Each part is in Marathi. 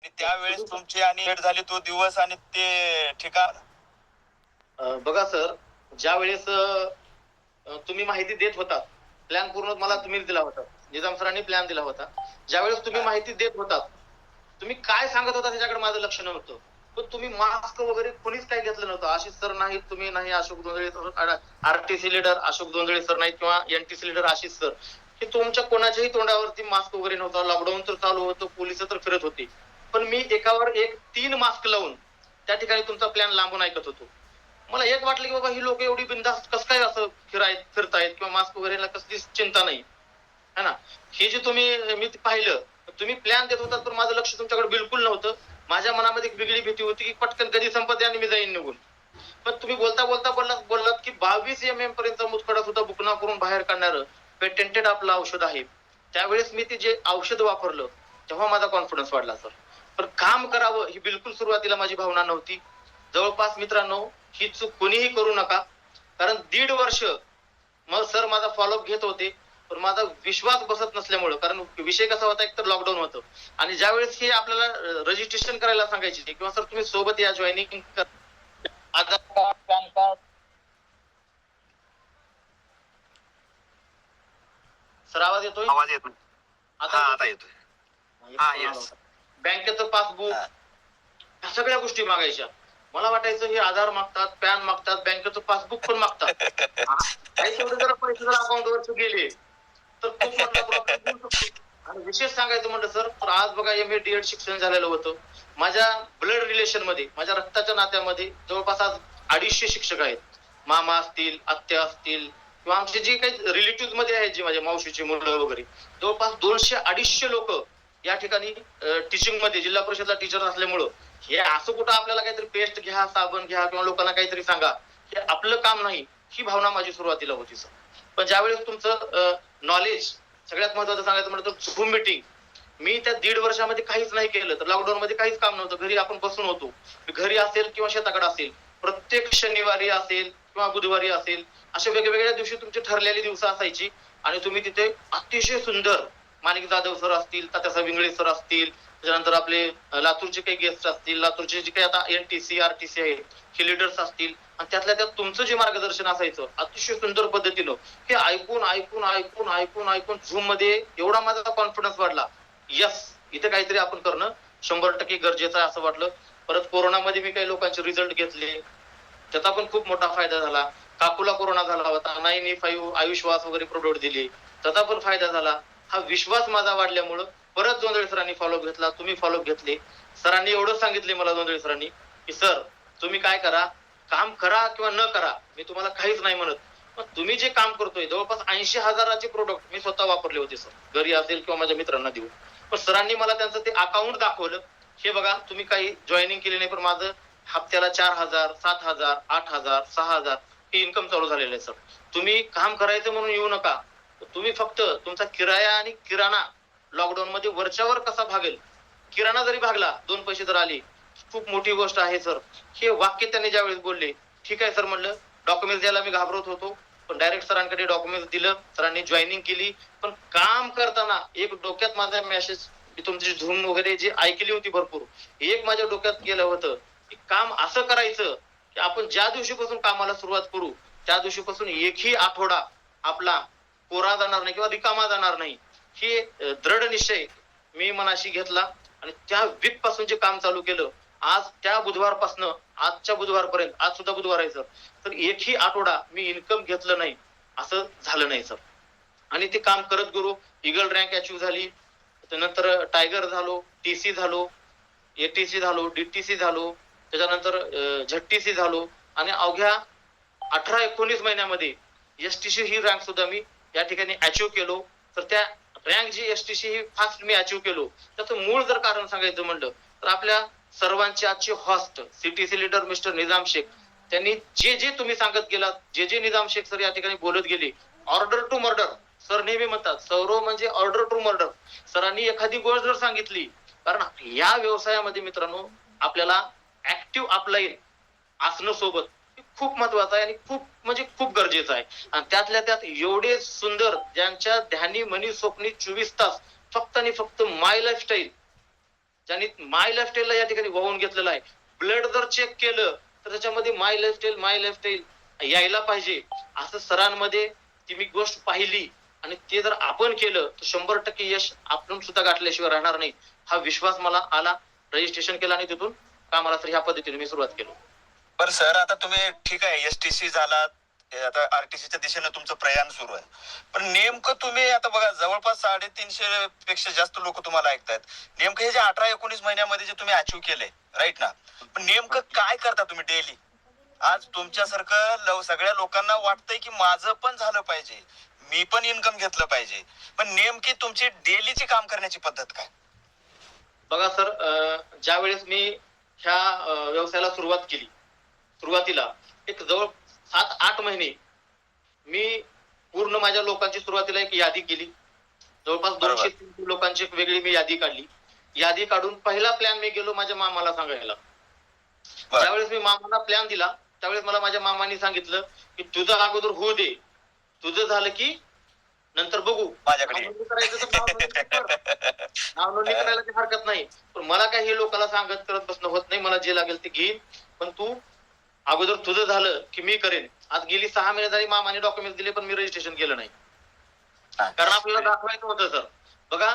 त्यावेळेस तुमची आणि भेट झाली तो दिवस आणि ते ठिकाण? बघा सर, ज्या वेळेस तुम्ही माहिती देत होता, प्लॅन पूर्ण मला तुम्हीच दिला होता. निजाम सरांनी प्लॅन दिला होता. ज्यावेळेस तुम्ही माहिती देत होता, तुम्ही काय सांगत होता त्याच्याकडे माझं लक्ष नव्हतं. पण तुम्ही मास्क वगैरे कोणीच काही घेतलं नव्हतं. आशिष सर नाही, तुम्ही नाही, Ashok Dondale sir, RTC leader Ashok Dondale sir नाही किंवा एनटीसी लीडर आशिष सर, हे तुमच्या कोणाच्याही तोंडावरती मास्क वगैरे नव्हता. लॉकडाऊन तर चालू होतं, पोलिस तर फिरत होती, पण मी एकावर एक 3 मास्क लावून त्या ठिकाणी तुमचा प्लॅन लांबून ऐकत होतो. मला एक वाटलं की बाबा ही लोक एवढी बिनधास्त कसं काय असं फिरतायत किंवा मास्क वगैरे कसलीच चिंता नाही है ना. हे जे तुम्ही मी पाहिलं, तुम्ही प्लॅन देत होता, पण माझं लक्ष तुमच्याकडे बिलकुल नव्हतं. माझ्या मनामध्ये एक वेगळी भीती होती की पटकन कधी संपत आणि मी जाईन निघून. पण तुम्ही बोलता बोलता बोललात की 22 MM पर्यंत मुतखडा सुद्धा बुकना करून बाहेर काढणार पेटेंटेड आपलं औषध आहे. त्यावेळेस मी ते जे औषध वापरलं तेव्हा माझा कॉन्फिडन्स वाढला सर. पण काम करावं ही बिलकुल सुरुवातीला माझी भावना नव्हती. जवळपास मित्रांनो, ही चूक कोणीही करू नका, कारण 1.5 वर्ष मग सर माझा फॉलोअप घेत होते, पण माझा विश्वास बसत नसल्यामुळं, कारण विषय कसा होता, एक तर लॉकडाऊन होतं आणि ज्यावेळेस हे आपल्याला रजिस्ट्रेशन करायला सांगायचे किंवा सर तुम्ही सोबत या जॉईनिंग आधार कार्ड, पॅन कार्ड. सर आवाज येतोय? आवाज येतो. आता येतोय. येस. बँकेचं पासबुक, ह्या सगळ्या गोष्टी मागायच्या. मला वाटायचं हे आधार मागतात, पॅन मागतात, बँकेचं पासबुक पण मागतात. काही तेवढे जर पैसे जर अकाउंटवरचे गेले तर खूप मोठा प्रॉब्लेम होऊ शकतो. आणि विशेष सांगायचं म्हटलं सर, तर आज बघा MA DED शिक्षण झालेलं होतं. माझ्या ब्लड रिलेशन मध्ये, माझ्या रक्ताच्या नात्यामध्ये जवळपास आज 250 शिक्षक आहेत. मामा असतील, आत्या असतील किंवा आमचे जे काही रिलेटिव्ह मध्ये आहेत, जे माझ्या मावशीची मुलं वगैरे, जवळपास 200-250 लोक या ठिकाणी टीचिंग मध्ये, जिल्हा परिषदला टीचर असल्यामुळं हे असं कुठं आपल्याला काहीतरी पेस्ट घ्या, साबण घ्या किंवा लोकांना काहीतरी सांगा, हे आपलं काम नाही, ही भावना माझी सुरुवातीला होती सर. पण ज्यावेळेस तुमचं नॉलेज, सगळ्यात महत्वाचं सांगायचं म्हटलं तर झूम मीटिंग, मी त्या 1.5 वर्षामध्ये काहीच नाही केलं. तर लॉकडाऊन मध्ये काहीच काम नव्हतं, घरी आपण बसून होतो. घरी असेल किंवा शेताकडे असेल, प्रत्येक शनिवारी असेल किंवा बुधवारी असेल, अशा वेगवेगळ्या दिवशी तुमची ठरलेली दिवस असायची आणि तुम्ही तिथे अतिशय सुंदर, माणिक जाधव सर असतील, तात्यासाहेब इंगळे सर असतील, त्याच्यानंतर आपले लातूरचे काही गेस्ट असतील, लातूरचे जे काही आता NTC RTC आहेत, हे लीडर्स असतील, आणि त्यातल्या त्यात तुमचं जे मार्गदर्शन असायचं अतिशय सुंदर पद्धतीनं, हे ऐकून ऐकून ऐकून ऐकून ऐकून झूम मध्ये एवढा माझा कॉन्फिडन्स वाढला, यस इथे काहीतरी आपण करणं 100% गरजेचं आहे असं वाटलं. परत कोरोनामध्ये मी काही लोकांचे रिझल्ट घेतले, त्याचा पण खूप मोठा फायदा झाला. काकूला कोरोना झाला होता, 9E5 आयुष्वास वगैरे प्रोडक्ट दिली, त्याचा पण फायदा झाला. हा विश्वास माझा वाढल्यामुळं परत जोंधळे सरांनी फॉलोअप घेतला, तुम्ही फॉलोअप घेतले. सरांनी एवढं सांगितले मला, जोंधळे सरांनी, की सर तुम्ही काय करा, काम करा किंवा न करा, मी तुम्हाला काहीच नाही म्हणत, पण तुम्ही जे काम करतोय जवळपास 80,000चे प्रोडक्ट मी स्वतः वापरले होते सर, घरी असेल किंवा माझ्या मित्रांना देऊन. पण सरांनी मला त्यांचं ते अकाउंट दाखवलं. हे बघा, तुम्ही काही जॉईनिंग केली नाही, पण माझं हप्त्याला 4,000, 7,000, 8,000, 6,000 हे इन्कम चालू झालेलं आहे सर. तुम्ही काम करायचं म्हणून येऊ नका, तुम्ही फक्त तुमचा किराया आणि किराणा लॉकडाऊन मध्ये वरच्यावर कसा भागेल, किराणा जरी भागला, 2 पैसे जर आले, खूप मोठी गोष्ट आहे सर. हे वाक्य त्यांनी ज्यावेळेस बोलले, ठीक आहे सर म्हणलं. डॉक्युमेंट द्यायला मी घाबरत होतो, पण डायरेक्ट सरांकडे डॉक्युमेंट दिलं, सरांनी जॉईनिंग केली. पण काम करताना एक डोक्यात माझा मेसेज, तुमची झूम वगैरे जी ऐकली होती भरपूर, एक माझ्या डोक्यात गेलं होतं की काम असं करायचं की आपण ज्या दिवशीपासून कामाला सुरुवात करू त्या दिवशीपासून एकही आठवडा आपला कोरा जाणार नाही किंवा रिकामा जाणार नाही, हे दृढ निश्चय मी मनाशी घेतला. आणि त्या वीक पासून जे काम चालू केलं, आज त्या बुधवारपासून आजच्या बुधवारपर्यंत, आज सुद्धा बुधवार आहे सर, तर एकही आठवडा मी इन्कम घेतलं नाही असं झालं नाही सर. आणि ते काम करत गुरु, इगल रँक अचीव झाली, त्यानंतर टायगर झालो, TC झालो, ATC झालो, DTC झालो, त्याच्यानंतर ZTC झालो, आणि अवघ्या 18-19 महिन्यामध्ये STC ही रँक सुद्धा मी या ठिकाणी अचीव केलो. तर त्या रँक जी STC ही फास्ट मी अचीव केलो, त्याचं मूळ जर कारण सांगायचं म्हणलं तर आपल्या सर्वांचे आजचे host CTC leader mister Nizam Shaikh, त्यांनी जे जे तुम्ही सांगत गेलात, जे जे निजाम शेख सर या ठिकाणी बोलत गेले, ऑर्डर टू मर्डर सर नेहमी म्हणतात, सौरव म्हणजे ऑर्डर टू मर्डर. सरांनी एखादी गोष्ट जर सांगितली, कारण या व्यवसायामध्ये मित्रांनो आपल्याला ऍक्टिव्ह अपलाईन असणं सोबत खूप महत्वाचं आहे आणि खूप म्हणजे खूप गरजेचं आहे. आणि त्यातल्या त्यात एवढे सुंदर, ज्यांच्या ध्यानी मनी स्वप्नी 24 तास फक्त आणि फक्त माय लाईफस्टाईल ज्यांनी माय लाईफस्टाईलला या ठिकाणी वाहून घेतलेलं आहे. ब्लड जर चेक केलं तर त्याच्यामध्ये माय लाईफस्टाईल यायला पाहिजे असं सरांमध्ये ती मी गोष्ट पाहिली आणि ते जर आपण केलं तर 100% यश आपण सुद्धा गाठल्याशिवाय राहणार नाही हा विश्वास मला आला. रजिस्ट्रेशन केलं आणि तिथून कामाला तर ह्या पद्धतीने मी सुरुवात केली. बरं सर, आता तुम्ही ठीक आहे एसटीसी झालात, आता आरटीसीच्या दिशेने तुमचं प्रयाण सुरू आहे, पण नेमकं तुम्ही आता बघा जवळपास 350 पेक्षा जास्त लोक तुम्हाला ऐकतायत. नेमकं हे जे 18-19 महिन्यामध्ये जे तुम्ही अचीव्ह केले राईट ना, पण नेमकं काय करता तुम्ही डेली? आज तुमच्यासारखं सगळ्या लोकांना वाटतंय की माझं पण झालं पाहिजे, मी पण इन्कम घेतलं पाहिजे, पण नेमकी तुमची डेलीची काम करण्याची पद्धत काय? बघा सर, ज्या वेळेस मी ह्या व्यवसायाला सुरुवात केली, सुरुवातीला एक जवळ 7-8 महिने मी पूर्ण माझ्या लोकांची सुरुवातीला एक यादी केली. जवळपास 200 लोकांची एक वेगळी मी यादी काढली. यादी काढून पहिला प्लॅन मी गेलो माझ्या मामाला सांगायला. ज्यावेळेस मी मामाला प्लॅन दिला त्यावेळेस मला माझ्या मामाने सांगितलं की तुझं अगोदर होऊ दे, तुझं झालं की नंतर बघू. माझ्याकडे नाव नोंदणी करायला काही हरकत नाही, पण मला काही हे लोकांना सांगत करत बसणं होत नाही. मला जे लागेल ते घेईन, पण तू अगोदर तुझं झालं की मी करेन. आज गेली 6 महिने झाली मामाने डॉक्युमेंट दिले पण मी रजिस्ट्रेशन केलं नाही, कारण आपल्याला दाखवायचं होतं सर. बघा,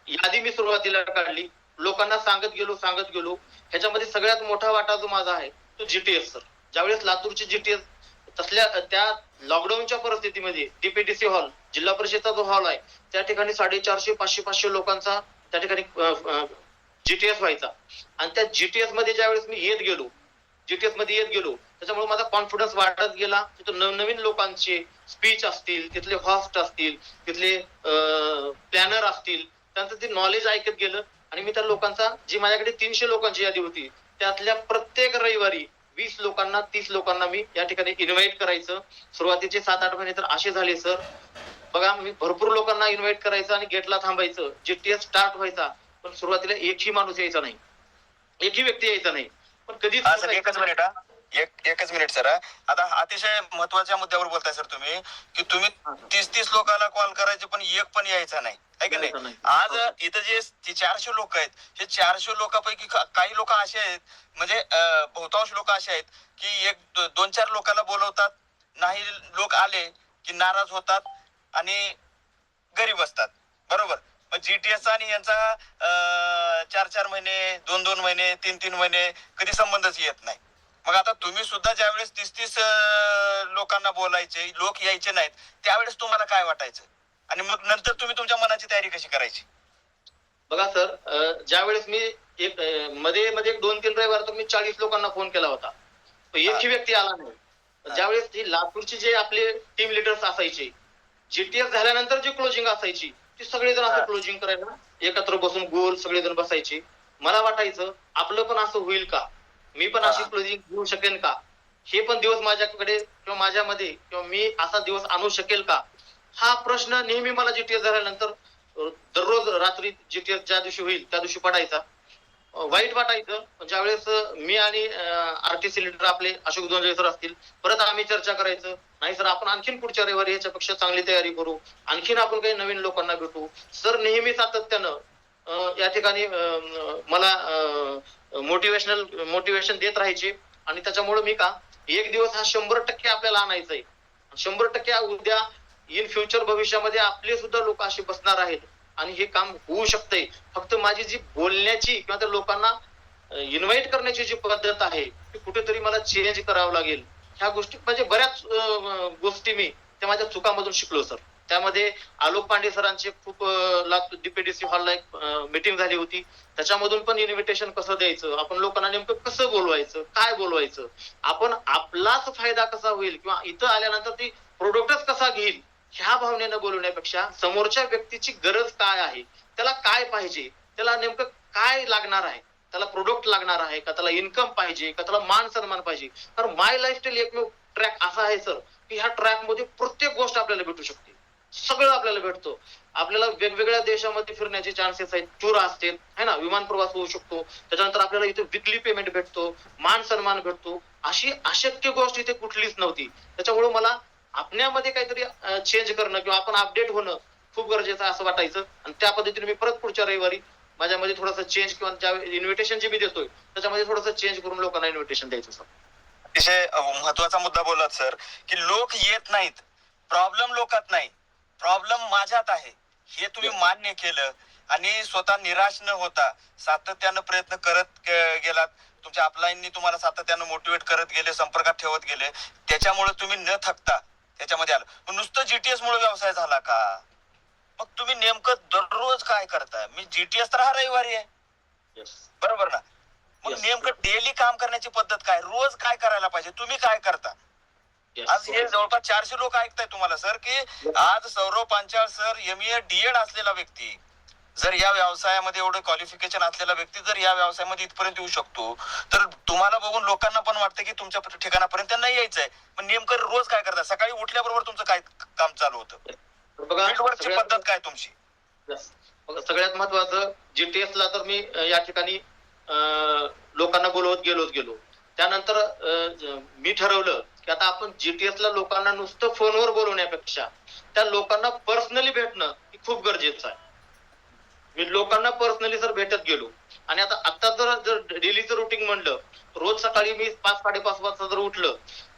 यादी मी सुरुवातीला काढली, लोकांना सांगत गेलो. ह्याच्यामध्ये सगळ्यात मोठा वाटा जो माझा आहे तो जीटीएस सर. ज्यावेळेस लातूरची जीटीएस तसल्या त्या लॉकडाऊनच्या परिस्थितीमध्ये डीपीडीसी हॉल, जिल्हा परिषदचा जो हॉल आहे त्या ठिकाणी 450-500 लोकांचा त्या ठिकाणी जीटीएस व्हायचा. आणि त्या जीटीएस मध्ये ज्यावेळेस मी येत गेलो त्याच्यामुळे माझा कॉन्फिडन्स वाढत गेला. तिथं नवनवीन लोकांचे स्पीच असतील, तिथले हॉस्ट असतील, तिथले प्लॅनर असतील, त्यांचं ते नॉलेज ऐकत गेलं. आणि मी त्या लोकांचा, जी माझ्याकडे 300 लोकांची यादी होती त्यातल्या प्रत्येक रविवारी 20 लोकांना 30 लोकांना मी या ठिकाणी इन्व्हाइट करायचं. सुरुवातीचे 7-8 महिने तर असे झाले सर. बघा, मी भरपूर लोकांना इन्व्हाइट करायचं आणि गेटला थांबायचं. जीटीएस स्टार्ट व्हायचा पण सुरुवातीला एकही माणूस यायचा नाही, एकही व्यक्ती यायचा नाही. पण कधीच एकच मिनिट सर, आता अतिशय महत्वाच्या मुद्द्यावर बोलताय सर तुम्ही, की तुम्ही 30 लोकांना कॉल करायचे पण एक पण यायचा नाही, आहे की नाही? आज इथं जे 400 लोक आहेत, हे 400 लोकांपैकी काही लोक असे आहेत, म्हणजे बहुतांश लोक असे आहेत की 1-2-4 लोकांना बोलवतात, नाही लोक आले की नाराज होतात आणि घरी बसतात, बरोबर? मग जीटीएस आणि यांचा 4-4 महिने, 2-2 महिने, 3-3 महिने कधी संबंधच येत नाही. मग आता तुम्ही सुद्धा ज्यावेळेस 30 लोकांना बोलायचे, लोक यायचे नाहीत, त्यावेळेस तुम्हाला काय वाटायचं? आणि मग नंतर तुम्ही तुमच्या मनाची तयारी कशी करायची? बघा सर, ज्यावेळेस मी एक मध्ये 2-3 रविवार तर मी 40 लोकांना फोन केला होता, एकही व्यक्ती आला नाही. ज्यावेळेस ती लातूरची जे आपले टीम लिडर्स असायचे, जीटीएस झाल्यानंतर जी क्लोजिंग असायची ती सगळेजण असं क्लोजिंग करायला एकत्र बसून गोल सगळेजण बसायचे. मला वाटायचं आपलं पण असं होईल का, मी पण अशी क्लोजिंग घेऊ शकेन का, हे पण दिवस माझ्याकडे किंवा माझ्यामध्ये किंवा मी असा दिवस आणू शकेल का, हा प्रश्न नेहमी मला जीटीएस झाल्यानंतर दररोज रात्री जीटीएस ज्या दिवशी होईल त्या दिवशी पडायचा. वाईट वाटायचं. ज्यावेळेस मी आणि आरटीसी लीडर आपले अशोक दोंजळे सर असतील, परत आम्ही चर्चा करायचं, नाही सर आपण आणखीन पुढच्या रविवारी याच्यापेक्षा चांगली तयारी करू, आणखीन आपण काही नवीन लोकांना भेटू. सर नेहमी सातत्यानं या ठिकाणी मला मोटिवेशन देत राहायचे. आणि त्याच्यामुळे मी का एक दिवस हा 100% आपल्याला आणायचा आहे. 100% उद्या इन फ्युचर भविष्यामध्ये आपले सुद्धा लोक असे बसणार आहेत आणि हे काम होऊ शकतंय. फक्त माझी जी बोलण्याची किंवा त्या लोकांना इन्व्हाइट करण्याची जी पद्धत आहे ती कुठेतरी मला चेंज करावं लागेल. ह्या गोष्टी म्हणजे बऱ्याच गोष्टी मी त्या माझ्या चुकामधून शिकलो सर. त्यामध्ये आलोक पांडे सरांची खूप डीपीडीसी हॉलला एक मीटिंग झाली होती. त्याच्यामधून पण इन्व्हिटेशन कसं द्यायचं, आपण लोकांना नेमकं कसं बोलवायचं, काय बोलवायचं, आपण आपलाच फायदा कसा होईल किंवा इथं आल्यानंतर ती प्रोडक्टच कसा घेईल ह्या भावनेनं बोलवण्यापेक्षा समोरच्या व्यक्तीची गरज काय आहे, त्याला काय पाहिजे, त्याला नेमकं काय लागणार आहे, त्याला प्रोडक्ट लागणार आहे का, त्याला इन्कम पाहिजे का, त्याला मान सन्मान पाहिजे. कारण माय लाईफस्टाईल एकमेव ट्रॅक असा आहे सर की ह्या ट्रॅक मध्ये प्रत्येक गोष्ट आपल्याला भेटू शकते, सगळं आपल्याला भेटतो. आपल्याला वेगवेगळ्या देशामध्ये फिरण्याचे चान्सेस आहेत, टूर असतील है ना, विमान प्रवास होऊ शकतो, त्याच्यानंतर आपल्याला इथे विकली पेमेंट भेटतो, मान सन्मान भेटतो. अशी अशक्य गोष्ट इथे कुठलीच नव्हती. त्याच्यामुळे मला आपल्यामध्ये काहीतरी चेंज करणं किंवा आपण अपडेट होणं खूप गरजेचं असं वाटायचं. आणि त्या पद्धतीने मी परत पुढच्या रविवारी माझ्यामध्ये थोडंसं चेंज किंवा ज्या इन्व्हिटेशन जे मी देतोय त्याच्यामध्ये थोडंसं चेंज करून लोकांना इन्व्हिटेशन द्यायचं सर. अतिशय महत्वाचा मुद्दा बोललात सर, की लोक येत नाहीत. प्रॉब्लेम लोकात नाही, प्रॉब्लेम माझ्यात आहे हे तुम्ही मान्य केलं आणि स्वतः निराश न होता सातत्यानं प्रयत्न करत गेलात. तुमच्या अपलाईननी तुम्हाला सातत्यानं मोटिवेट करत गेले, संपर्कात ठेवत गेले, त्याच्यामुळे तुम्ही न थकता त्याच्यामध्ये आलं. पण नुसतं जीटीएस मुळे व्यवसाय झाला का? मग तुम्ही नेमकं दररोज काय करताय? मी जीटीएस तर हा रविवारी आहे, बरोबर ना? मग नेमकं डेली काम करण्याची पद्धत काय, रोज काय करायला पाहिजे, तुम्ही काय करता? आज हे जवळपास 400 लोक ऐकताय तुम्हाला सर, की आज Saurav Panchal sir MA DED असलेला व्यक्ती जर या व्यवसायामध्ये एवढं क्वालिफिकेशन असलेला व्यक्ती जर या व्यवसायामध्ये इथपर्यंत येऊ शकतो, तर तुम्हाला बघून लोकांना पण वाटतं की तुमच्या ठिकाणापर्यंत त्यांना यायचंय. पण नेमकं रोज काय करता? सकाळी उठल्याबरोबर तुमचं काय काम चालू होतं? फील्डवरची पद्धत काय तुमची? सगळ्यात महत्वाचं जीटीएस ला तर मी या ठिकाणी लोकांना बोलवत गेलो. त्यानंतर मी ठरवलं की आता आपण जीटीएस ला लोकांना नुसतं फोनवर बोलवण्यापेक्षा त्या लोकांना पर्सनली भेटणं खूप गरजेचं आहे. मी लोकांना पर्सनली जर भेटत गेलो आणि आता जर डेलीचं रुटीन म्हणलं, रोज सकाळी मी 5-5:30 वाजता जर उठलं,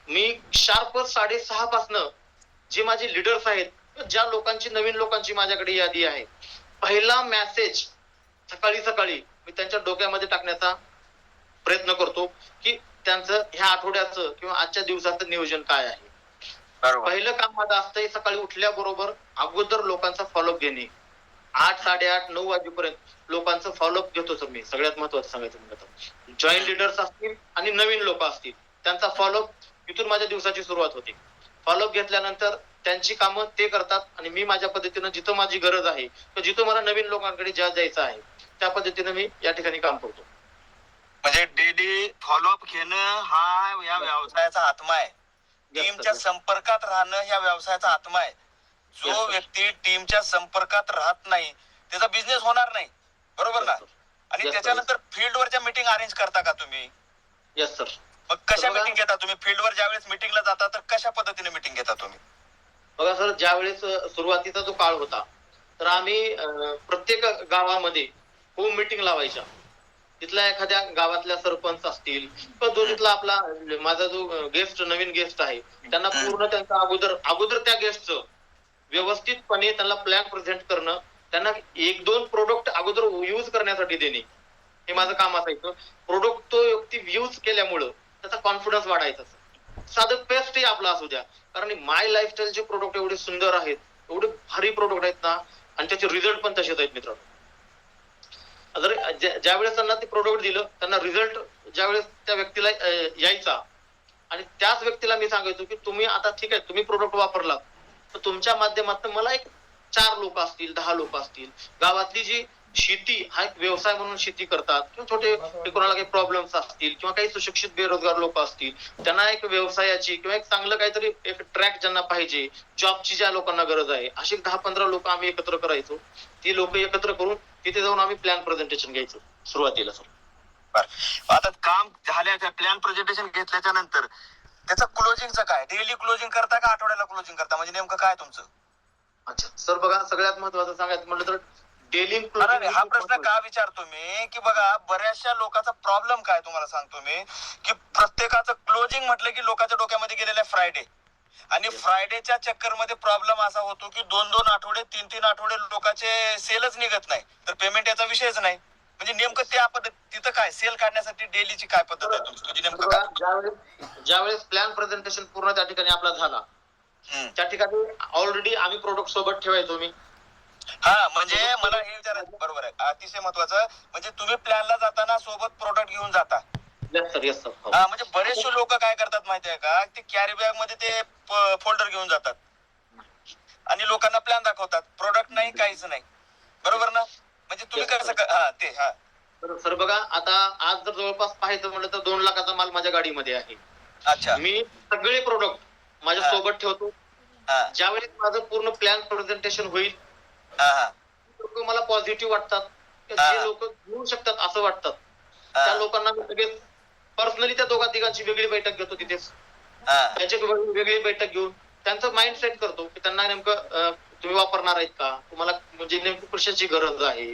मी शार्प 6:30 पासनं जे माझे लीडर्स आहेत, ज्या लोकांची नवीन लोकांची माझ्याकडे यादी आहे, पहिला मेसेज सकाळी मी त्यांच्या डोक्यामध्ये टाकण्याचा प्रयत्न करतो की त्यांचं ह्या आठवड्याचं किंवा आजच्या दिवसाचं नियोजन काय आहे. पहिलं काम माझं असतंय सकाळी उठल्याबरोबर अगोदर लोकांचा फॉलोअप घेणे. 8, 8:30, 9 वाजेपर्यंत लोकांचं फॉलोअप घेतो सर मी. सगळ्यात महत्वाचं सांगायचं म्हणलं तर जॉईंट लीडर्स असतील आणि नवीन लोक असतील, त्यांचा फॉलोअप इथून माझ्या दिवसाची सुरुवात होते. फॉलोअप घेतल्यानंतर त्यांची कामं ते करतात आणि मी माझ्या पद्धतीनं जिथं माझी गरज आहे तर जिथं मला नवीन लोकांकडे जायचं आहे त्या पद्धतीनं मी या ठिकाणी काम करतो. म्हणजे डेली फॉलोअप घेणं हा या व्यवसायाचा आत्मा आहे. टीमच्या संपर्कात राहणं या व्यवसायाचा आत्मा आहे. जो व्यक्ती टीमच्या संपर्कात राहत नाही त्याचा बिझनेस होणार नाही, बरोबर ना? आणि त्याच्यानंतर फील्डवरच्या मीटिंग अरेंज करता का तुम्ही? Yes sir. मग कशा मीटिंग घेता तुम्ही? फील्डवर ज्यावेळेस मीटिंगला जाता तर कशा पद्धतीने मीटिंग घेता तुम्ही? बघा सर, ज्यावेळेस सुरुवातीचा जो काळ होता तर आम्ही प्रत्येक गावामध्ये होम मीटिंग लावायच्या. तिथल्या एखाद्या गावातल्या सरपंच असतील किंवा जो तिथला आपला माझा जो नवीन गेस्ट आहे त्यांना पूर्ण त्यांचा अगोदर त्या गेस्टचं व्यवस्थितपणे त्यांना प्लॅन प्रेझेंट करणं, त्यांना 1-2 प्रोडक्ट अगोदर यूज करण्यासाठी देणे, हे माझं काम असायचं. प्रोडक्ट तो व्यक्ती यूज केल्यामुळं त्याचा कॉन्फिडन्स वाढायचा. साधं पेस्टही आपला असू द्या, कारण माय लाईफस्टाईलचे प्रोडक्ट एवढे सुंदर आहेत, एवढे भारी प्रोडक्ट आहेत ना, आणि त्याचे रिझल्ट पण तसेच आहेत मित्रांनो. जर ज्यावेळेस त्यांना ते प्रोडक्ट दिलं, त्यांना रिझल्ट ज्यावेळेस त्या व्यक्तीला यायचा आणि त्याच व्यक्तीला मी सांगायचो की तुम्ही आता ठीक आहे, तुम्ही प्रोडक्ट वापरलात तर तुमच्या माध्यमातून मला एक 4 लोक असतील, 10 लोक असतील, गावातली जी शेती हा एक व्यवसाय म्हणून शेती करतात किंवा छोटे कोणाला काही प्रॉब्लेम्स असतील किंवा काही सुशिक्षित बेरोजगार लोक असतील, त्यांना एक व्यवसायाची किंवा एक चांगलं काहीतरी एक ट्रॅक ज्यांना पाहिजे, जॉबची ज्या लोकांना गरज आहे, अशी 10-15 लोक आम्ही एकत्र करायचो. ती लोक एकत्र करून तिथे जाऊन आम्ही प्लॅन प्रेझेंटेशन घ्यायचो सुरुवातीला सर. आता काम झाल्याच्या प्लॅन प्रेझेंटेशन घेतल्याच्या नंतर त्याचं क्लोजिंगचं काय? डेली क्लोजिंग करता का आठवड्याला क्लोजिंग करता? म्हणजे नेमकं काय तुमचं? अच्छा सर, बघा सगळ्यात महत्वाचं सांगायचं म्हटलं तर डेली हा प्रश्न का विचारतो मी, की बघा बऱ्याचशा लोकांचा प्रॉब्लेम काय तुम्हाला सांगतो मी, की प्रत्येकाचं क्लोजिंग म्हटलं की लोकांच्या डोक्यामध्ये गेलेलं आहे फ्रायडे, आणि फ्रायडेच्या चक्कर मध्ये प्रॉब्लेम असा होतो की 2-2 आठवडे 3-3 आठवडे लोकांचे सेलच निघत नाही, तर पेमेंट याचा विषयच नाही. म्हणजे नेमकं त्या तिथं काय सेल काढण्यासाठी डेलीची काय पद्धत आहे तुमची? नेमकं काय? ज्यावेळेस प्लॅन प्रेझेंटेशन पूर्ण त्या ठिकाणी आपला झाला, त्या ठिकाणी ऑलरेडी आम्ही प्रोडक्ट सोबत ठेवायचो मी. हा, म्हणजे मला हे विचारायचं, बरोबर आहे, अतिशय महत्वाचं, म्हणजे तुम्ही प्लॅनला जाताना सोबत प्रोडक्ट घेऊन जाता? Yes sir. हा, म्हणजे बरेचसे लोक काय करतात माहितीये का, ते कॅरी बॅग मध्ये ते फोल्डर घेऊन जातात आणि लोकांना प्लॅन दाखवतात, प्रोडक्ट नाही, काहीच नाही, बरोबर ना? म्हणजे तुम्ही कसं सर बघा, आता आज जर जवळपास पाहायचं म्हणलं तर 2 लाखाचा माल माझ्या गाडीमध्ये आहे. अच्छा. मी सगळे प्रोडक्ट माझ्या सोबत ठेवतो. ज्यावेळेस माझं पूर्ण प्लॅन प्रेझेंटेशन होईल, लोक मला पॉझिटिव्ह वाटतात, जे लोक घेऊ शकतात असं वाटतात, त्या लोकांना मी लगेच पर्सनली त्या 2-3 वेगळी बैठक घेतो तिथेच. त्यांची वेगळी बैठक घेऊन त्यांचं माइंड सेट करतो की त्यांना नेमकं तुम्ही वापरणार आहेत का, तुम्हाला म्हणजे नेमकी कशाची गरज आहे.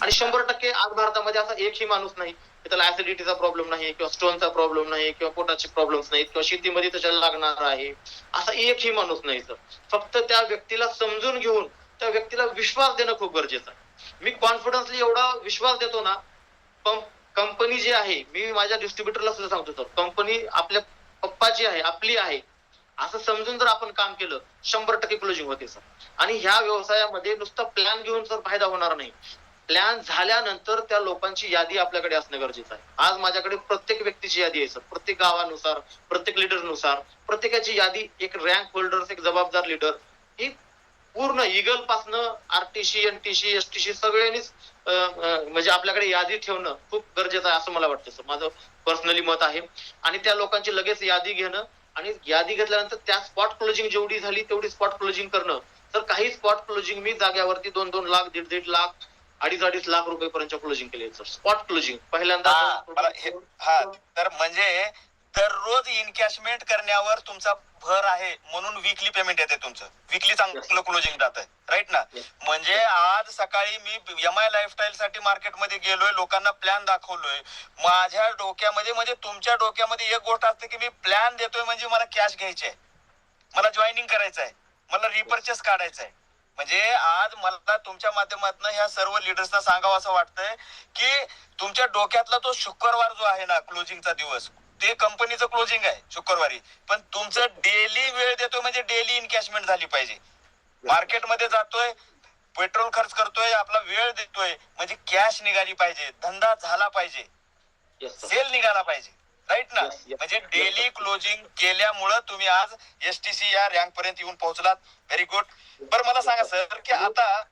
आणि 100% आज भारतामध्ये असा एकही माणूस नाही की त्याला ऍसिडिटीचा प्रॉब्लेम नाही किंवा स्टोनचा प्रॉब्लेम नाही किंवा पोटाचे प्रॉब्लेम्स नाहीत किंवा शेतीमध्ये त्याच्याला लागणार आहे, असा एकही माणूस नाही सर. फक्त त्या व्यक्तीला समजून घेऊन त्या व्यक्तीला विश्वास देणं खूप गरजेचं आहे. मी कॉन्फिडन्सली एवढा विश्वास देतो ना, कंपनी जी आहे, मी माझ्या डिस्ट्रीब्युटरला सुद्धा सांगतो सर, कंपनी आपल्या पप्पाची आहे, आपली आहे असं समजून जर आपण काम केलं 100% क्लोजिंग होते सर. आणि ह्या व्यवसायामध्ये नुसतं प्लॅन घेऊन सर फायदा होणार नाही. प्लॅन झाल्यानंतर त्या लोकांची यादी आपल्याकडे असणं गरजेचं आहे. आज माझ्याकडे प्रत्येक व्यक्तीची यादी आहे सर, प्रत्येक गावानुसार, प्रत्येक लीडरनुसार, प्रत्येकाची यादी, एक रँक होल्डर, एक जबाबदार लीडर, ही पूर्ण इगल पासनं आरटीसी, एनटीसी, एसटीसी सगळ्यांनीच म्हणजे आपल्याकडे यादी ठेवणं खूप गरजेचं आहे असं मला वाटतं सर. माझं पर्सनली मत आहे. आणि त्या लोकांची लगेच यादी घेणं आणि यादी घेतल्यानंतर त्या स्पॉट क्लोजिंग जेवढी झाली तेवढी स्पॉट क्लोजिंग करणं. तर काही स्पॉट क्लोजिंग मी जाग्यावरती 2-2 लाख, 1.5 लाख, 2.5 लाख रुपयेपर्यंत क्लोजिंग केली सर. स्पॉट क्लोजिंग पहिल्यांदा. तर म्हणजे दररोज इनकॅशमेंट करण्यावर तुमचा भर आहे म्हणून वीकली पेमेंट येते तुमचं, वीकली चांगलं क्लोजिंग जात आहे, राईट ना. म्हणजे आज सकाळी मी MI लाईफस्टाईल साठी मार्केटमध्ये गेलोय, लोकांना प्लॅन दाखवलोय. माझ्या डोक्यामध्ये म्हणजे तुमच्या डोक्यामध्ये एक गोष्ट असते की मी प्लॅन देतोय म्हणजे मला कॅश घ्यायची आहे, मला जॉईनिंग करायचं आहे, मला रिपर्चेस काढायचं आहे. म्हणजे आज मला तुमच्या माध्यमातून ह्या सर्व लिडर्सना सांगावं असं वाटतंय की तुमच्या डोक्यातला तो शुक्रवार जो आहे ना क्लोजिंगचा दिवस, ते कंपनीचं क्लोजिंग आहे शुक्रवारी, पण तुमचं डेली वेळ देतोय म्हणजे डेली इनकॅशमेंट झाली पाहिजे. मार्केटमध्ये जातोय, पेट्रोल खर्च करतोय, आपला वेळ देतोय म्हणजे कॅश निघाली पाहिजे, धंदा झाला पाहिजे, सेल निघाला पाहिजे, राईट ना. म्हणजे डेली क्लोजिंग केल्यामुळं तुम्ही आज एसटीसी या रँक पर्यंत येऊन पोहोचलात. Very good. बरं मला सांगा सर की आता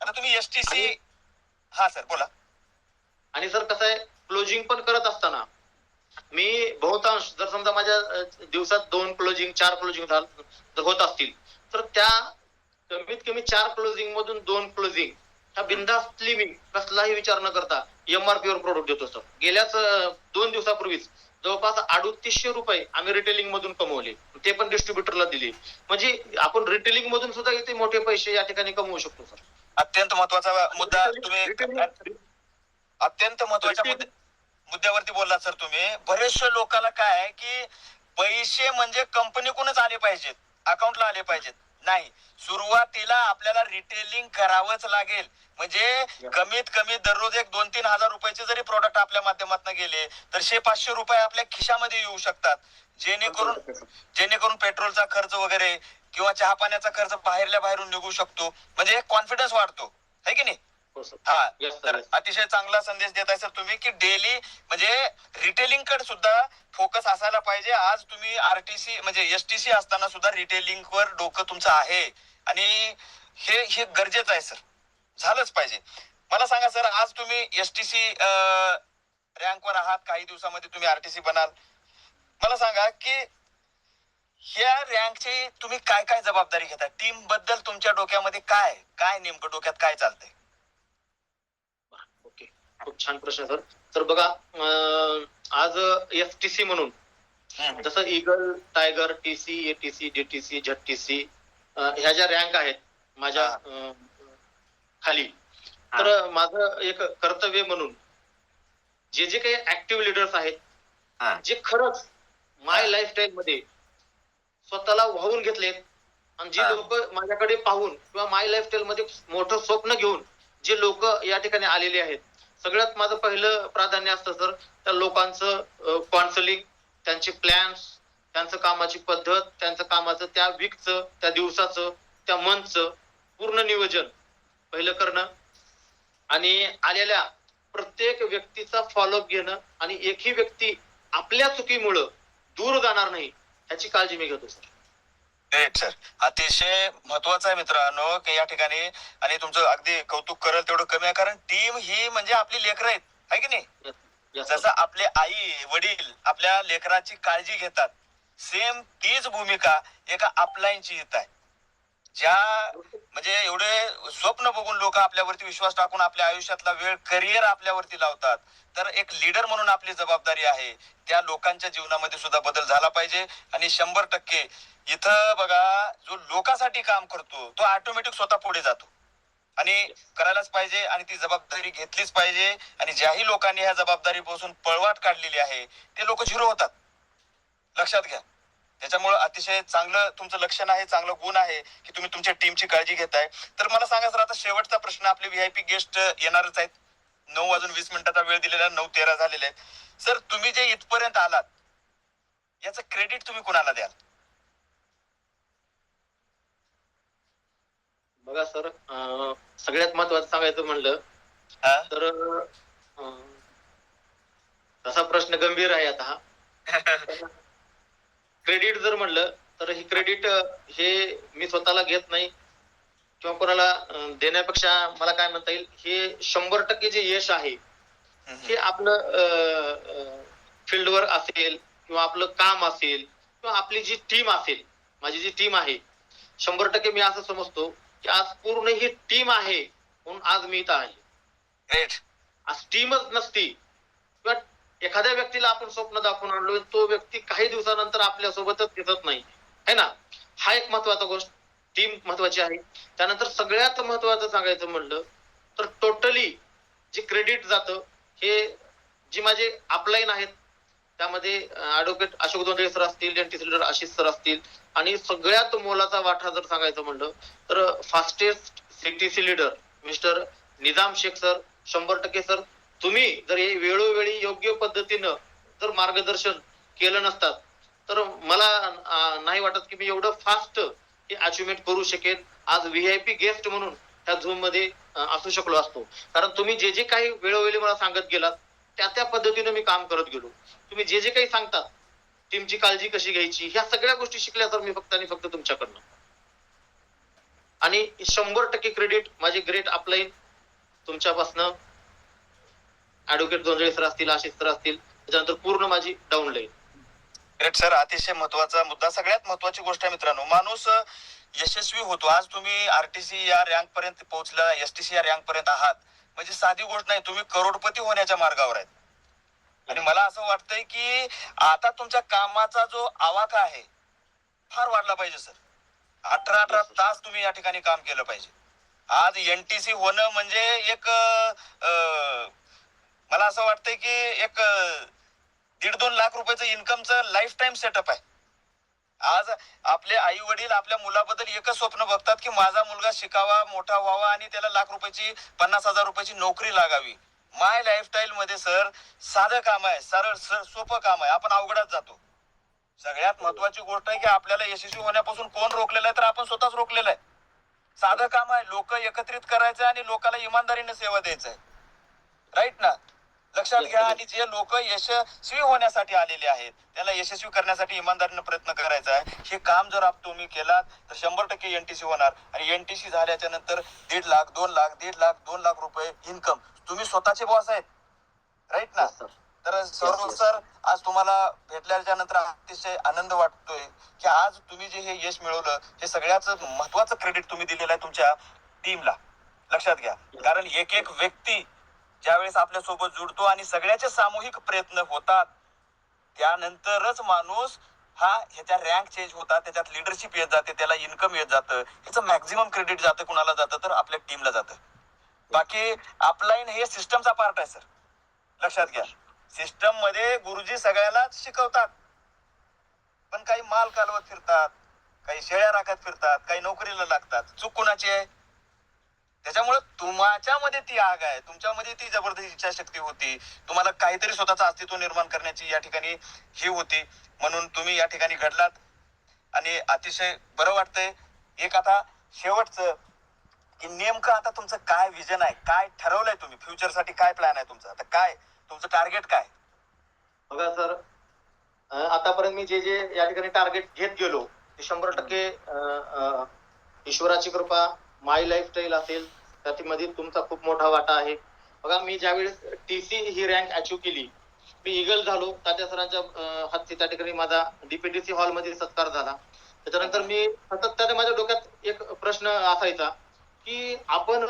तुम्ही एसटीसी. हा सर बोला. आणि सर कसं आहे, क्लोजिंग पण करत असताना मी बहुतांश जर समजा माझ्या दिवसात 2 क्लोजिंग 4 क्लोजिंग जर होत असतील तर त्या कमीत कमी 4 क्लोजिंग मधून 2 क्लोजिंग ह्या बिनधास्तली मी कसलाही विचार न करता MRP वर प्रोडक्ट देतो सर. गेल्याच 2 दिवसापूर्वीच जवळपास 350 रुपये आम्ही रिटेलिंग मधून कमवले, ते पण डिस्ट्रीब्युटरला दिले. म्हणजे आपण रिटेलिंग मधून सुद्धा इथे मोठे पैसे या ठिकाणी कमवू शकतो सर. अत्यंत महत्वाचा मुद्दा तुम्ही अत्यंत महत्वाच्या मुद्द्यावरती बोललात सर तुम्ही. बरेचशे लोकांना काय आहे की पैसे म्हणजे कंपनीकडूनच आले पाहिजेत, अकाउंटला आले पाहिजेत. नाही, सुरुवातीला आपल्याला रिटेलिंग करावंच लागेल. म्हणजे कमीत कमी दररोज एक 2-3 हजार रुपयाचे जरी प्रोडक्ट आपल्या माध्यमातून गेले तर 100-500 रुपये आपल्या खिशामध्ये येऊ शकतात. जेणेकरून पेट्रोलचा खर्च वगैरे किंवा चहा पाण्याचा खर्च बाहेरल्या बाहेरून निघू शकतो. म्हणजे कॉन्फिडन्स वाढतो, है की नाही. हा, तर अतिशय चांगला संदेश देताय सर तुम्ही की डेली म्हणजे रिटेलिंग कडे सुद्धा फोकस असायला पाहिजे. आज तुम्ही आरटीसी म्हणजे एसटीसी असताना सुद्धा रिटेलिंग वर डोकं तुमचं आहे आणि हे गरजेचं आहे सर, झालंच पाहिजे. मला सांगा सर, आज तुम्ही एसटीसी रँक वर आहात, काही दिवसामध्ये तुम्ही आरटीसी बनाल. मला सांगा की ह्या रँकची तुम्ही काय काय जबाबदारी घेता, टीम बद्दल तुमच्या डोक्यामध्ये काय काय नेमकं डोक्यात काय चालतंय. ओके, खूप छान प्रश्न सर. तर बघा, आज एफटीसी म्हणून जसं eagle, tiger, TC, ATC, DTC, झटटीसी ह्या ज्या रँक आहेत माझ्या खाली, तर माझं एक कर्तव्य म्हणून जे जे काही ऍक्टिव्ह लिडर्स आहेत, जे खरंच माय लाईफस्टाईल मध्ये स्वतःला वाहून घेतलेत आणि जे लोक माझ्याकडे पाहून किंवा माय लाईफस्टाईल मध्ये मोठं स्वप्न घेऊन जे लोक या ठिकाणी आलेले आहेत, सगळ्यात माझं पहिलं प्राधान्य असतं सर त्या लोकांचं काउन्सिलिंग, त्यांचे प्लॅन्स, त्यांचं कामाची पद्धत, त्यांचं कामाचं त्या वीकचं, त्या दिवसाचं, त्या मंथचं पूर्ण नियोजन पहिलं करणं आणि आलेल्या प्रत्येक व्यक्तीचा फॉलोअप घेणं आणि एकही व्यक्ती आपल्या चुकीमुळं दूर जाणार नाही ह्याची काळजी मी घेतो सर. ग्रेट सर, अतिशय महत्वाचं आहे मित्रांनो की या ठिकाणी, आणि तुमचं अगदी कौतुक करेल तेवढं कमी आहे, कारण टीम ही म्हणजे आपली लेकरं आहेत, है की नाही. जसं आपले आई वडील आपल्या लेकराची काळजी घेतात, सेम तीच भूमिका एका अपलाईनची येत आहे. ज्या म्हणजे एवढे स्वप्न बघून लोक आपल्यावरती विश्वास टाकून आपल्या आयुष्यातला वेळ करिअर आपल्यावरती लावतात, तर एक लीडर म्हणून आपली जबाबदारी आहे त्या लोकांच्या जीवनामध्ये सुद्धा बदल झाला पाहिजे. आणि 100% इथं बघा, जो लोकांसाठी काम करतो तो ऑटोमॅटिक स्वतः पुढे जातो आणि करायलाच पाहिजे आणि ती जबाबदारी घेतलीच पाहिजे. आणि ज्याही लोकांनी ह्या जबाबदारीपासून पळवाट काढलेली आहे ते लोक झिरो होतात, लक्षात घ्या. त्याच्यामुळे अतिशय चांगलं तुमचं लक्षण आहे, चांगलं गुण आहे की तुम्ही तुमच्या टीमची काळजी घेताय. तर मला सांगा सर, आता शेवटचा प्रश्न, आपले व्हीआयपी गेस्ट येणारच आहेत, 9:20 वेळ दिलेला, 9:13 झालेले आहेत. सर, तुम्ही जे इथपर्यंत आलात याचं क्रेडिट तुम्ही कुणाला द्याल? बघा सर, सगळ्यात महत्वाचं सांगायचं म्हणलं तर तसा प्रश्न गंभीर आहे आता हा. क्रेडिट जर म्हणलं तर ही क्रेडिट हे मी स्वतःला घेत नाही किंवा कोणाला देण्यापेक्षा मला काय म्हणता येईल, हे 100% जे यश आहे हे आपलं फील्डवर असेल किंवा आपलं काम असेल किंवा आपली जी टीम असेल, माझी जी टीम आहे, 100% मी असं समजतो की आज पूर्ण ही टीम आहे म्हणून आज मी इथं आहे. आज टीमच नसती किंवा एखाद्या व्यक्तीला आपण स्वप्न दाखवून आणलो, तो व्यक्ती काही दिवसानंतर आपल्या सोबतच दिसत नाही, है ना. हा एक महत्वाचा गोष्ट, टीम महत्वाची आहे. त्यानंतर सगळ्यात महत्वाचं सांगायचं म्हणलं तर टोटली जे क्रेडिट जातं हे जी माझे अपलाईन आहेत त्यामध्ये ऍडव्होकेट अशोक दोंदळे सर असतील, एनटी लीडर आशिष सर असतील, आणि सगळ्यात मोलाचा वाटा जर सांगायचं म्हणलं तर fastest CTC leader mister Nizam Shaikh sir. 100% sir, तुम्ही जर हे वेळोवेळी योग्य पद्धतीनं जर मार्गदर्शन केलं नसतात तर मला नाही वाटत की मी एवढं फास्ट हे अचिव्हमेंट करू शकेल. आज व्हीआयपी गेस्ट म्हणून त्या झूम मध्ये असू शकलो असतो, कारण तुम्ही जे जे काही वेळोवेळी मला सांगत गेलात त्या पद्धतीनं मी काम करत गेलो. तुम्ही जे जे काही सांगतात, टीमची काळजी कशी घ्यायची, ह्या सगळ्या गोष्टी शिकल्या तर मी फक्त आणि फक्त तुमच्याकडनं. आणि 100% क्रेडिट माझे ग्रेट अपलाईन तुमच्यापासनं ऍडव्होकेट दोंजळे सर असतील, आशिष सर असतील, त्याच्यानंतर पूर्ण माझी डाऊनलाईन. ग्रेट सर, अतिशय महत्वाचा मुद्दा. सगळ्यात महत्वाची गोष्ट आहे मित्रांनो, माणूस यशस्वी होतो. आज तुम्ही आरटीसी या रँक पर्यंत पोहोचला, एसटीसी या रँक पर्यंत आहात, म्हणजे साधी गोष्ट नाही, तुम्ही करोडपती होण्याच्या मार्गावर आहेत. आणि मला असं वाटतंय की आता तुमच्या कामाचा जो आवाका आहे फार वाढला पाहिजे सर. 18 तास तुम्ही या ठिकाणी काम केलं पाहिजे. आज एनटीसी होणं म्हणजे एक मला असं वाटतंय की एक 1.5-2 लाख रुपयाचं इन्कमचं लाईफ टाइम सेटअप आहे. आज आपले आई वडील आपल्या मुलाबद्दल एकच स्वप्न बघतात की माझा मुलगा शिकावा, मोठा व्हावा आणि त्याला लाख रुपयाची, 50,000 रुपयाची नोकरी लागावी. माय लाईफस्टाईल मध्ये सर साधं काम आहे, सरळ सोपं काम आहे, आपण अवघडात जातो. सगळ्यात महत्वाची गोष्ट आहे की आपल्याला यशस्वी होण्यापासून कोण रोखलेलं आहे, तर आपण स्वतःच रोखलेलं आहे. साधं काम आहे, लोक एकत्रित करायचं आणि लोकांना इमानदारीने सेवा द्यायचं आहे, राईट ना. लक्षात घ्या. आणि जे लोक यशस्वी होण्यासाठी आलेले आहेत त्याला यशस्वी करण्यासाठी इमानदारीने प्रयत्न करायचा आहे. हे काम जर तुम्ही केलात तर 100% एनटीसी होणार. आणि एनटीसी झाल्याच्या नंतर 1.5 लाख, 2 लाख, 1.5 लाख, 2 लाख रुपये इन्कम. तुम्ही स्वतःचे बॉस आहेत, राईट ना. तर सौरभ सर, आज तुम्हाला भेटल्याच्या नंतर अतिशय आनंद वाटतोय की आज तुम्ही जे हे यश मिळवलं, हे सगळ्याच महत्वाचं क्रेडिट तुम्ही दिलेलं आहे तुमच्या टीमला. लक्षात घ्या, कारण एक एक व्यक्ती ज्यावेळेस आपल्या सोबत जुडतो आणि सगळ्याचे सामूहिक प्रयत्न होतात, त्यानंतरच माणूस हा ह्याच्या रँक चेंज होतात, त्याच्यात लिडरशिप येत जाते, त्याला इन्कम येत जातं. ह्याचं मॅक्झिमम क्रेडिट जातं कुणाला जातं, तर आपल्या टीमला जातं. बाकी अपलाईन हे सिस्टमचा पार्ट आहे सर, लक्षात घ्या. सिस्टम मध्ये गुरुजी सगळ्याला शिकवतात, पण काही माल कालवत फिरतात, काही शेळ्या राखत फिरतात, काही नोकरीला लागतात. चूक कुणाची आहे? त्याच्यामुळे तुमच्यामध्ये ती आग आहे, तुमच्यामध्ये ती जबरदस्त इच्छाशक्ती होती, तुम्हाला काहीतरी स्वतःचं अस्तित्व निर्माण करण्याची या ठिकाणी ही होती, म्हणून तुम्ही या ठिकाणी घडलात. आणि अतिशय बरं वाटतंय. एक आता शेवटचं की नेमकं आता तुमचं काय विजन आहे, काय ठरवलंय तुम्ही फ्युचरसाठी, काय प्लॅन आहे तुमचा, आता काय तुमचं टार्गेट काय? बघा सर, आतापर्यंत मी जे जे या ठिकाणी टार्गेट घेत गेलो ते 100% ईश्वराची कृपा, माय लाईफस्टाईल असेल त्यामध्ये तुमचा खूप मोठा वाटा आहे. बघा, मी ज्यावेळेस टीसी ही रँक अचीव्ह केली, मी इगल झालो. तात्या सरांच्या हस्ते त्या ठिकाणी माझा डीपीटीसी हॉल मध्ये सत्कार झाला. त्याच्यानंतर मी सातत्याने माझ्या डोक्यात एक प्रश्न असायचा की आपण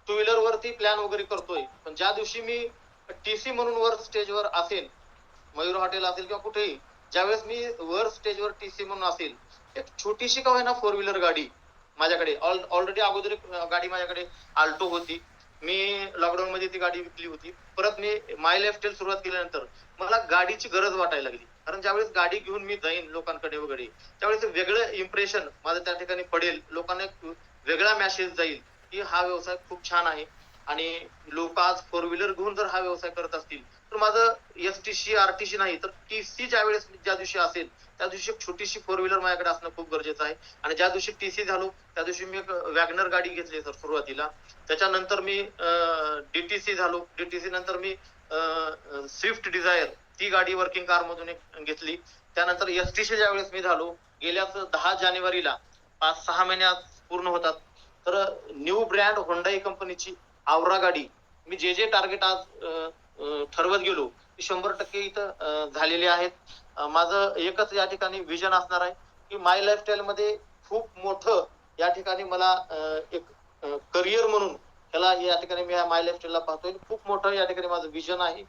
टू व्हीलर वरती प्लॅन वगैरे करतोय, पण ज्या दिवशी मी टीसी म्हणून वर स्टेजवर असेल, मयूर हॉटेल असेल किंवा कुठेही, ज्यावेळेस मी वर स्टेजवर टीसी म्हणून असेल, एक छोटीशी का होईना फोर व्हीलर गाडी माझ्याकडे ऑलरेडी अगोदर एक गाडी माझ्याकडे आल्टो होती. मी लॉकडाऊन मध्ये ती गाडी विकली होती. परत मी माय लाईफस्टाईल सुरुवात केल्यानंतर मला गाडीची गरज वाटायला लागली, कारण ज्यावेळेस गाडी घेऊन मी जाईन लोकांकडे वगैरे, त्यावेळेस वेगळं इम्प्रेशन माझं त्या ठिकाणी पडेल, लोकांना एक वेगळा मेसेज जाईल की हा व्यवसाय खूप छान आहे. आणि लोक आज फोर व्हीलर घेऊन जर हा व्यवसाय करत असतील, तर माझं एसटीसी आरटीसी नाही तर टीसी ज्यावेळेस ज्या दिवशी असेल त्या दिवशी एक छोटीशी फोर व्हीलर माझ्याकडे असणं खूप गरजेचं आहे. आणि ज्या दिवशी टीसी झालो त्या दिवशी मी एक वॅगनर गाडी घेतली सर सुरुवातीला. त्याच्यानंतर मी डीटीसी झालो. डीटीसी नंतर मी स्विफ्ट डिझायर ती गाडी वर्किंग कार मधून एक घेतली. त्यानंतर एसटीसी ज्यावेळेस मी झालो, गेल्याच 10 जानेवारीला 5-6 महिन्यात पूर्ण होतात, तर न्यू ब्रँड होंडाई कंपनीची आवरा गाडी, मी जे टार्गेट आज ठरवत गेलो ते 100% इथं झालेले आहेत. माझं एकच या ठिकाणी विजन असणार आहे की माय लाईफस्टाईल मध्ये खूप मोठं या ठिकाणी मला एक करिअर म्हणून त्याला या ठिकाणी मी माय लाईफस्टाईलला पाहतोय. खूप मोठं या ठिकाणी माझं विजन आहे.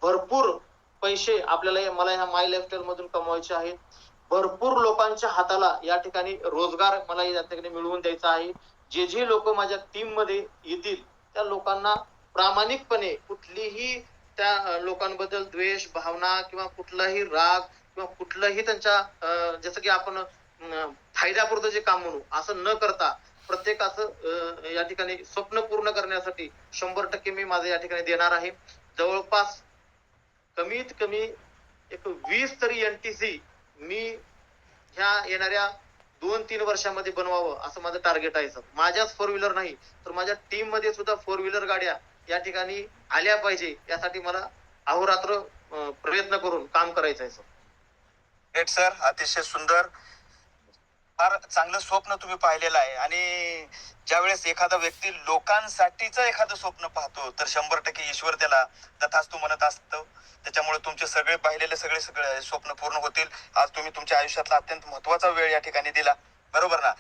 भरपूर पैसे आपल्याला मला ह्या माय लाईफस्टाईल मधून कमवायचे आहेत. भरपूर लोकांच्या हाताला या ठिकाणी रोजगार मला या ठिकाणी मिळवून द्यायचा आहे. जे लोक माझ्या टीम मध्ये येतील त्या लोकांना प्रामाणिकपणे कुठलीही त्या लोकांबद्दल द्वेष भावना किंवा कुठलाही राग किंवा कुठलंही त्यांच्या जसं की आपण फायद्यापुरतं जे काम म्हणू असं न करता प्रत्येकाचं या ठिकाणी स्वप्न पूर्ण करण्यासाठी 100% मी माझं या ठिकाणी देणार आहे. जवळपास कमीत कमी एक 20 तरी एनटीसी मी ह्या येणाऱ्या 2-3 वर्षामध्ये बनवावं असं माझं टार्गेट आहे सर. माझ्याच फोर व्हीलर नाही तर माझ्या टीम मध्ये सुद्धा फोर व्हीलर गाड्या या ठिकाणी आल्या पाहिजे, यासाठी मला अहोरात्र प्रयत्न करून काम करायचं आहे सर. ग्रेट सर, अतिशय सुंदर, फार चांगलं स्वप्न तुम्ही पाहिलेलं आहे. आणि ज्यावेळेस एखादा व्यक्ती लोकांसाठीच एखादं स्वप्न पाहतो तर 100% ईश्वर त्याला तथास्तु म्हणत असतो. त्याच्यामुळे तुमचे सगळे पाहिलेले सगळे स्वप्न पूर्ण होतील. आज तुम्ही तुमच्या आयुष्यातला अत्यंत महत्वाचा वेळ या ठिकाणी दिला, बरोबर ना?